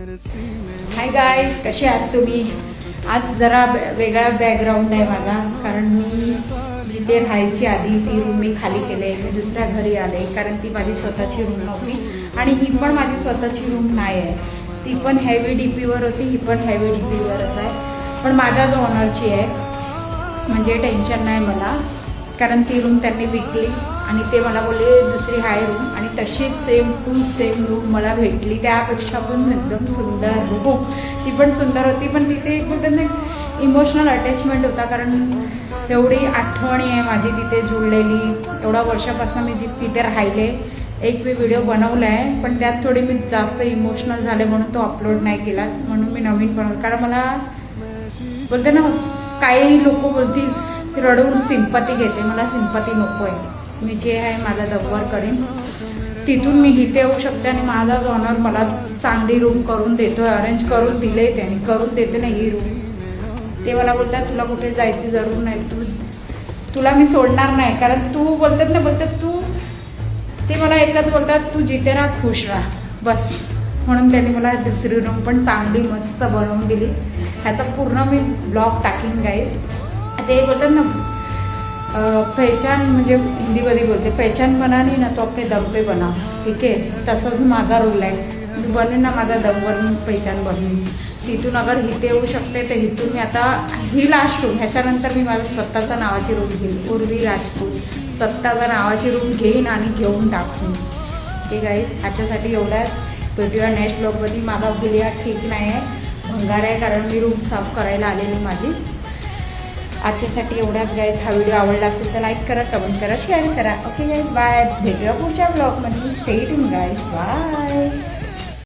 Hi guys, कसे आहात तुम्ही? आज जरा वेगळा बॅकग्राऊंड आहे माझा, कारण मी जिथे राहायची आधी ती रूम मी खाली केले. मी दुसऱ्या घरी आले, कारण ती माझी स्वतःची रूम नव्हती आणि ही पण माझी स्वतःची रूम नाही आहे. ती पण हेवी डीपीवर होती, ही पण हेवी डीपीवरच आहे. पण माझ्याच ऑनरची आहे, म्हणजे टेन्शन नाही मला, कारण ती रूम त्यांनी विकली आणि ते मला बोलले दुसरी हाय रूम, आणि तशीच सेम टू सेम रूम मला भेटली. त्यापेक्षा पण एकदम सुंदर रूम, ती पण सुंदर होती. पण तिथे कुठं नाही इमोशनल अटॅचमेंट होता, कारण एवढी आठवणी आहे माझी तिथे जुळलेली. एवढ्या वर्षापासून मी तिथे राहिले. एक मी व्हिडिओ बनवला आहे, पण त्यात थोडी मी जास्त इमोशनल झाले म्हणून तो अपलोड नाही केला. म्हणून मी नवीन बनवलं, कारण मला बोलते ना, काही लोक बोलतील रडून सिंपती घेते. मला सिंपती नको आहे. मी जे आहे माझा दब्बर करेन, तिथून मी इथे येऊ शकते आणि माझाच ऑनर मला चांगली रूम करून देतो. अरेंज करून दिले त्याने, करून देते ना ही रूम. ते मला बोलतात तुला कुठे जायची जरूर नाही, तुला मी सोडणार नाही, कारण तू बोलतात तू, ते मला एकच बोलतात तू जिथे राहा खुश राहा बस. म्हणून त्यांनी मला दुसरी रूम पण चांगली मस्त बनवून दिली. ह्याचा पूर्ण मी ब्लॉग टाकीन गाईज. ते बोलतात ना पहचान, म्हणजे हिंदीमध्ये बोलते पहचान बनानी ना तो अपने दम पे बना. ठीक आहे, तसंच माझा रोल आहे. मी बनेन ना माझा दम बनून पहचान बनून. तिथून अगर इथे येऊ शकते तर इथून मी आता ही लास्ट रूम, ह्याच्यानंतर मी माझं स्वतःचा नावाची रूम घेईन, उर्वी राजपूत. स्वतःचा नावाची रूम घेईन आणि घेऊन टाकून. ठीक गाईज, ह्याच्यासाठी एवढ्याच. भेटूया नेक्स्ट ब्लॉगमध्ये. माझा हुलिया ठीक नाही आहे, भंगार आहे, कारण मी रूम साफ करायला आलेली माझी. आजच्यासाठी एवढ्याच गाईज. हा व्हिडिओ आवडला असेल तर लाईक करा, कमेंट करा, शेअर करा. Okay guys, bye. भेटूया पुढच्या ब्लॉगमध्ये. Stay tune guys, bye.